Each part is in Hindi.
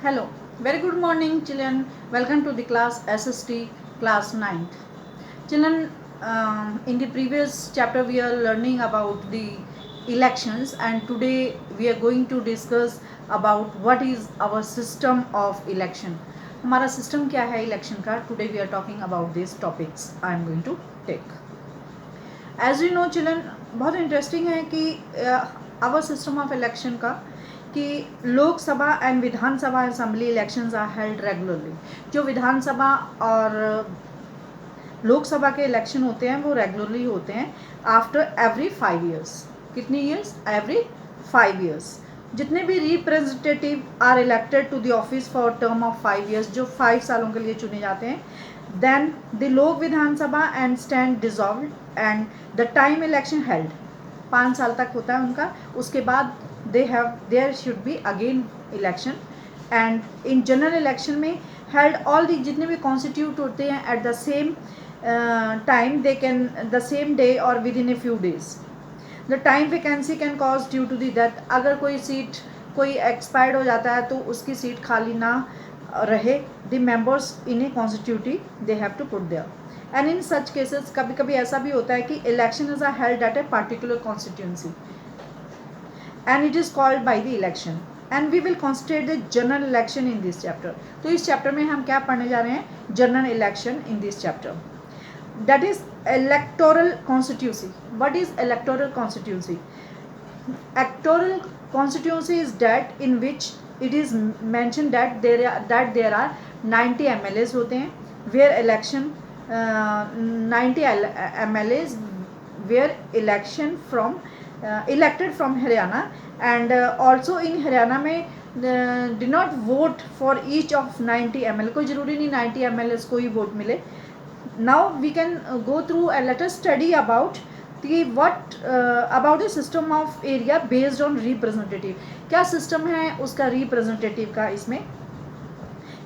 Hello, very good morning children. Welcome to the class SST class 9th. Children, in the previous chapter we are learning about the elections, and today we are going to discuss about what is our system of election. हमारा system क्या है election का? Today we are talking about these topics I am going to take. As you know children, बहुत interesting है कि our system of election का कि Lok Sabha and Vidhan Sabha assembly elections are held regularly. जो विधानसभा और लोकसभा के इलेक्शन होते हैं वो रेगुलरली होते हैं आफ्टर एवरी 5 ईयर्स. कितनी ईयर्स? Every 5 years. जितने भी representative are elected to the office for term of 5 years, जो 5 सालों के लिए चुने जाते हैं, then the Lok Vidhan Sabha and stand dissolved and the time election held. 5 साल तक होता है उनका. उसके बाद there should be again election, and in general election में held all the जितने भी constitute होते हैं at the same time, they can the same day or within a few days. The time vacancy can cause due to the death. अगर कोई सीट कोई expired हो जाता है तो उसकी सीट खाली ना रहे, the members in a constituency they have to put there. And in such cases कभी कभी ऐसा भी होता है कि elections are held at a particular constituency and it is called by the election, and we will concentrate the general election in this chapter. तो इस चैप्टर में हम क्या पढ़ने जा रहे हैं? General election in this chapter. That is electoral constituency. What is electoral constituency? Electoral constituency is that in which it is mentioned that there are 90 MLAs होते हैं, where election 90 MLAs where election from elected from Haryana, and also in Haryana में did not vote for each of 90 ML. कोई ज़रूरी नहीं 90 MLs को ही वोट मिले. Now we can go through and let us study about about the system of area based on representative. क्या सिस्टम है उसका रिप्रेजेंटेटिव का इसमें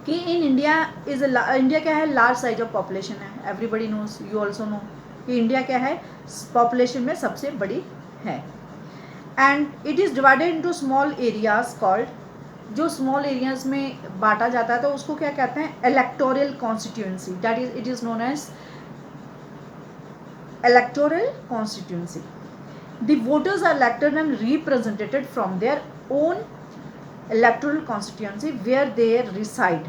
कि इन इंडिया इंडिया क्या है? लार्ज साइज ऑफ पॉपुलेशन है. Everybody knows, you also know कि इंडिया क्या है? पॉपुलेशन में सबसे बड़ी है. And it is divided into small areas called, जो स्मॉल एरियाज में बांटा जाता है तो उसको क्या कहते हैं? Electoral constituency. That is it is known as electoral constituency. The voters are elected and represented from their own electoral constituency where they reside.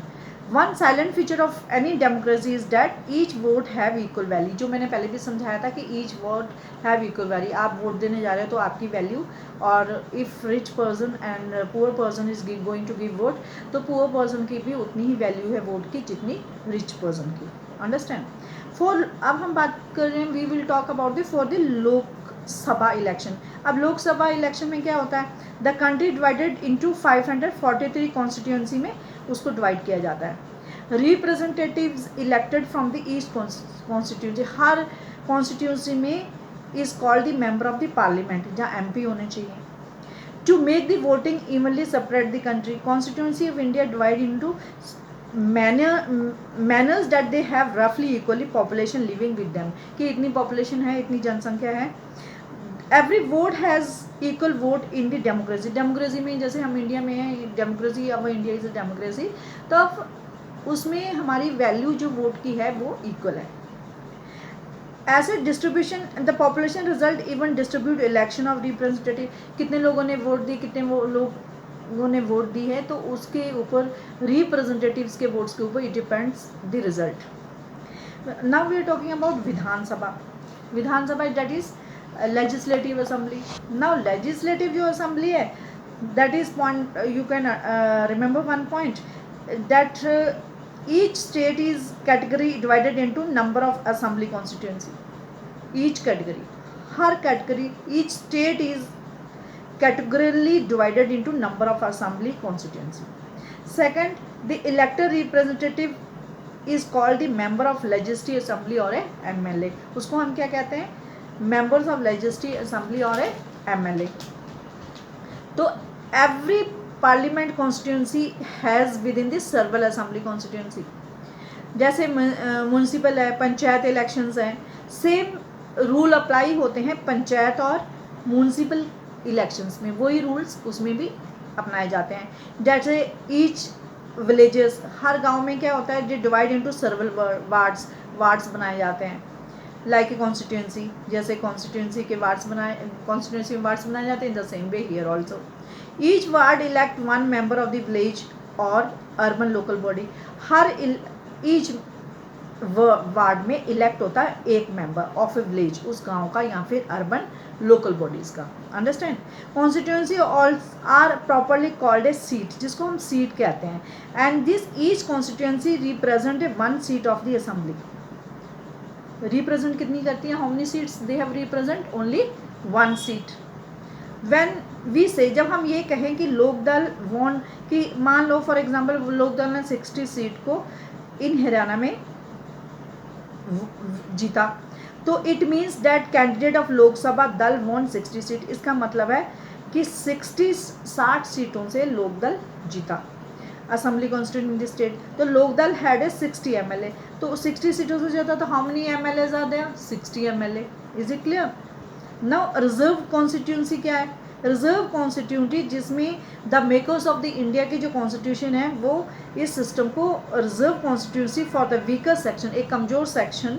One silent feature of any democracy is that each vote have equal value. जो मैंने पहले भी समझाया था कि each vote have equal value. आप वोट देने जा रहे हो तो आपकी वैल्यू, और if rich person and poor person is going to give vote, तो poor person की भी उतनी ही वैल्यू है वोट की जितनी rich person की. Understand? अब हम बात कर रहे हैं, we will talk about for the Lok Sabha election. अब लोकसभा इलेक्शन में क्या होता है? The country divided into 543 constituency में उसको डिवाइड किया जाता है. Representatives elected from the east constituency. हर कॉन्स्टिट्यूंसी में is called the member of the parliament, जहाँ MP होने चाहिए. To make the voting evenly separate the country, constituency of India divide into manners that they have रफली equally population living with them, कि इतनी पॉपुलेशन है, इतनी जनसंख्या है. Every vote has equal vote in the democracy. Democracy में जैसे हम इंडिया में है डेमोक्रेसी, अब इंडिया इज़ अ डेमोक्रेसी, तो अब उसमें हमारी वैल्यू जो वोट की है वो इक्वल है. ऐसे distribution the population result even distribute election of representative. कितने लोगों ने वोट दी, कितने लोगों ने वोट दी है, तो उसके ऊपर रिप्रेजेंटेटिव्स के वोट्स के ऊपर it depends the result. Now we are talking about Vidhan Sabha. Vidhan Sabha that is legislative assembly. Now legislative जो assembly है, that is point you can remember one point that each state is category divided into number of assembly constituency. Each category, her category, each state is categorically divided into number of assembly constituency. Second, the elected representative is called the member of legislative assembly or a MLA. उसको हम क्या कहते हैं? members of legislative assembly or a MLA. तो every parliament constituency has within this several assembly constituency. जैसे म्यूनसिपल है, पंचायत इलेक्शंस हैं, सेम रूल अप्लाई होते हैं पंचायत और म्यूनसिपल इलेक्शंस में, वही रूल्स उसमें भी अपनाए जाते हैं. जैसे ईच विलेजेस, हर गांव में क्या होता है, जो डिवाइड इनटू सर्वल वार्ड्स, वार्ड्स बनाए जाते हैं, लाइक ए कॉन्स्टिट्यूंसी, जैसे कॉन्स्टिट्यूंसी के वार्ड्स बनाए, कॉन्स्टिट्यूंसी में वार्ड्स बनाए जाते हैं, the same way here also. Each ward elect one member of the village और अर्बन लोकल बॉडी, हर ईच वार्ड में इलेक्ट होता है एक मेंबर ऑफ ए विलेज, उस गांव का या फिर अर्बन लोकल बॉडीज का। Understand? Constituency are properly called a seat, जिसको हम सीट कहते हैं, and this each constituency represent a one seat of the assembly. Represent कितनी करती है, how many seats they have represent, only one seat. When we say, जब हम ये कहें कि लोकदल वॉन, कि मान लो फॉर एग्जांपल लोकदल ने 60 सीट को इन हरियाणा में जीता, तो it means that candidate of Lok Sabha दल वॉन 60 सीट। इसका मतलब है कि 60 सीटों से लोकदल जीता, assembly constituent in the state. तो लोकदल हैड ए 60 MLA, तो 60 सीटों से जीता, तो how many MLA are there, 60 MLA। Is it clear? Now reserve constituency क्या है? रिजर्व कॉन्स्टिट्यूंटी, जिसमें the makers of the India की जो कॉन्स्टिट्यूशन है वो इस सिस्टम को reserve constituency for the weaker section, एक कमज़ोर सेक्शन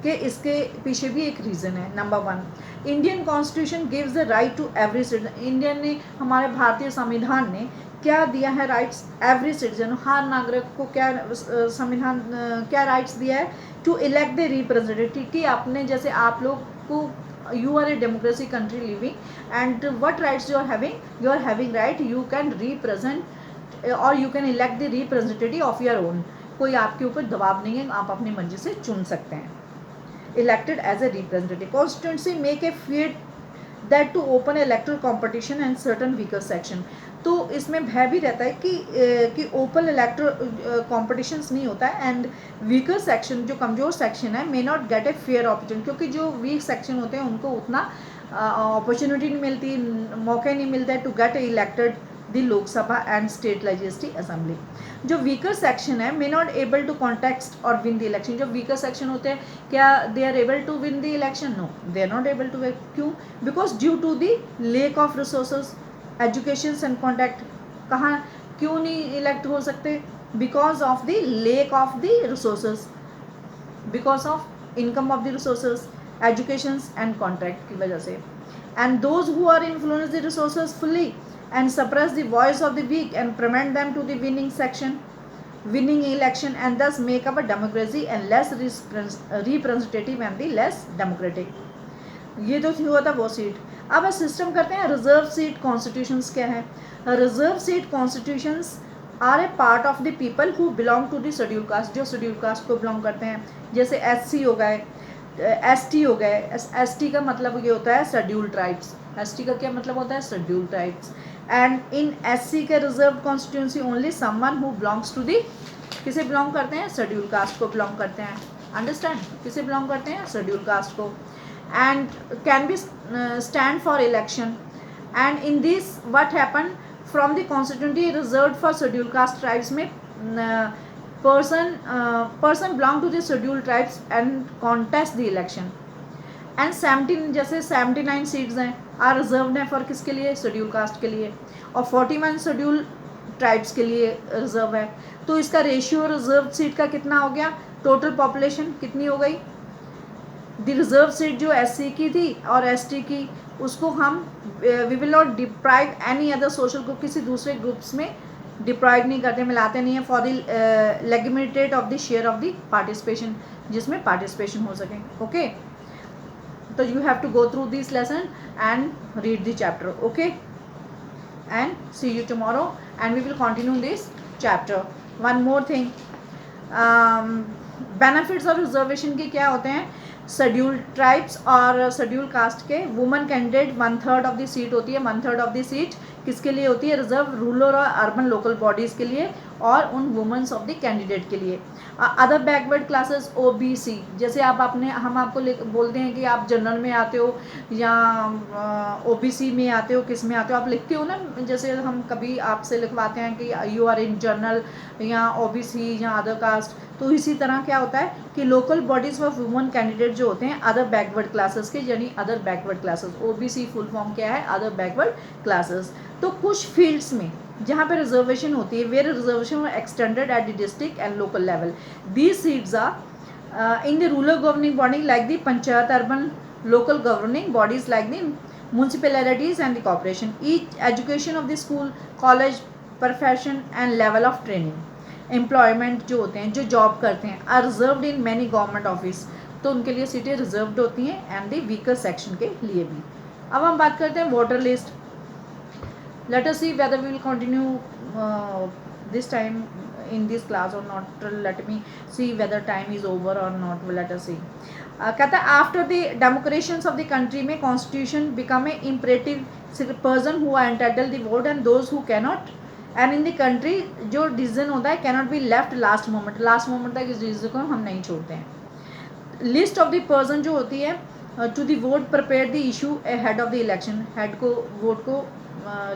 के, इसके पीछे भी एक रीज़न है। Number 1, Indian constitution gives the right to every citizen. Indian ने, हमारे भारतीय संविधान ने क्या दिया है राइट्स, एवरी सिटीजन, हर नागरिक को क्या संविधान क्या राइट्स दिया है, टू इलेक्ट द रिप्रेजेंटेटिव, कि आपने, जैसे आप लोग को, you are a democracy country living, and what rights you are having right, you can represent or you can elect the representative of your own। कोई आपके ऊपर दबाव नहीं है, आप अपनी मर्जी से चुन सकते हैं। elected as a representative, constituency make a field that to open electoral competition and certain weaker section। तो इसमें भय भी रहता है कि ओपन इलेक्टोरल कॉम्पिटिशन्स नहीं होता है, एंड वीकर सेक्शन, जो कमज़ोर सेक्शन है, may not gate a fair opportunity, क्योंकि जो वीक सेक्शन होते हैं उनको उतना अपॉर्चुनिटी नहीं मिलती, मौके नहीं मिलता है to get elected the Lok Sabha and state legislative assembly. जो वीकर सेक्शन है, may not able to contest और विन द इलेक्शन। जो वीकर सेक्शन होते हैं, क्या they are able to win the election? No, they are not able to. क्यों? Because due to the lack of resources, education and contact. कहाँ, क्यों नहीं इलेक्ट हो सकते? Because of the lack of the resources, because of income of the resources, education and contract की वजह से। And those who are influence the resources fully and suppress the voice of the weak and prevent them to the winning election, and thus make up a democracy and less representative and the less democratic। ये तो हुआ था वो सीट। अब सिस्टम करते हैं रिजर्व सीट कॉन्स्टिट्यूशंस क्या है। Reserve seat constitutions are a part of the people who belong to the schedule caste, जो शेड्यूल कास्ट को बिलोंग करते हैं, जैसे SC हो गए, ST हो गए। ST का मतलब ये होता है शेड्यूल ट्राइब्स। ST का क्या मतलब होता है? Schedule tribes. And in SC के reserve constituency only someone who belongs to the, किसे बिलोंग करते हैं? शेड्यूल कास्ट को बिलोंग करते हैं। अंडरस्टैंड? किसे बिलोंग करते हैं? शेड्यूल कास्ट को। And can be stand for election, and in this what happen from the constituency reserve for schedule caste tribes में person belong to the scheduled tribes and contest the election, and 17, जैसे 79 सीट्स हैं, आर रिजर्व है फॉर किसके लिए? शेड्यूल कास्ट के लिए, और 41 शेड्यूल ट्राइब्स के लिए रिजर्व है। तो इसका रेशियो रिजर्व सीट का कितना हो गया? टोटल पॉपुलेशन कितनी हो गई? द रिजर्व सीट जो SC की थी और ST की, उसको हम we will not deprive any other social group, किसी दूसरे ग्रुप्स में डिप्राइव नहीं करते, मिलाते नहीं है, for the legitimate of the share of the participation, जिसमें पार्टिसिपेशन हो सके। ओके, तो you have to go through this lesson and read the chapter. Okay, and see you tomorrow and we will continue this chapter. One more thing, benefits और रिजर्वेशन के क्या होते हैं? शेड्यूल ट्राइब्स और शेड्यूल कास्ट के women candidate 1/3 of the seat होती है। 1/3 ऑफ द सीट किसके लिए होती है? रिजर्व रूरल और अर्बन लोकल बॉडीज़ के लिए और उन वुमेन्स ऑफ द कैंडिडेट के लिए। अदर बैकवर्ड क्लासेस OBC, जैसे हम आपको बोलते हैं कि आप जनरल में आते हो या OBC में आते हो, किस में आते हो, आप लिखते हो ना, जैसे हम कभी आपसे लिखवाते हैं कि यू आर इन जनरल या OBC या अदर कास्ट। तो इसी तरह क्या होता है कि local bodies for women candidate जो होते हैं अदर बैकवर्ड क्लासेस के, यानी other backward classes. OBC full form क्या है? Other backward classes. तो कुछ फील्ड्स में जहाँ पे रिजर्वेशन होती है, where reservation extended at the district and local level, these seats are in the rural governing body like the panchayat, urban local governing bodies like the municipalities and the corporation. Each education of the school, college, profession and level of training, employment जो होते हैं, जो जॉब करते हैं, are reserved in many government office, तो उनके लिए सीटें रिजर्व्ड होती हैं एंड द वीकर सेक्शन के लिए भी. अब हम बात करते हैं voter list. Let us see whether we will continue this time in this class or not. Let me see whether time is over or not. Let us see. कहता है after the demarcation of the country में constitution become a imperative person who are entitle the vote and those who cannot, and in the country जो डिसीजन होता है cannot be left last moment, last moment तक इस डिसीजन को हम नहीं छोड़ते हैं. लिस्ट ऑफ द पर्सन जो होती है to the vote prepare the issue head of the election, head को वोट को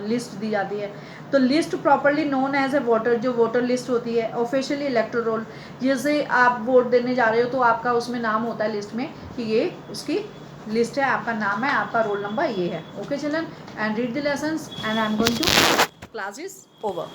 लिस्ट दी जाती है. तो list properly known as a voter, जो वोटर लिस्ट होती है. ऑफिशियली इलेक्टोरल रोल, जैसे आप वोट देने जा रहे हो तो आपका उसमें नाम होता है लिस्ट में कि ये उसकी लिस्ट है, आपका नाम है, आपका रोल नंबर ये है. Okay children, and read the lessons and I am going to class is over.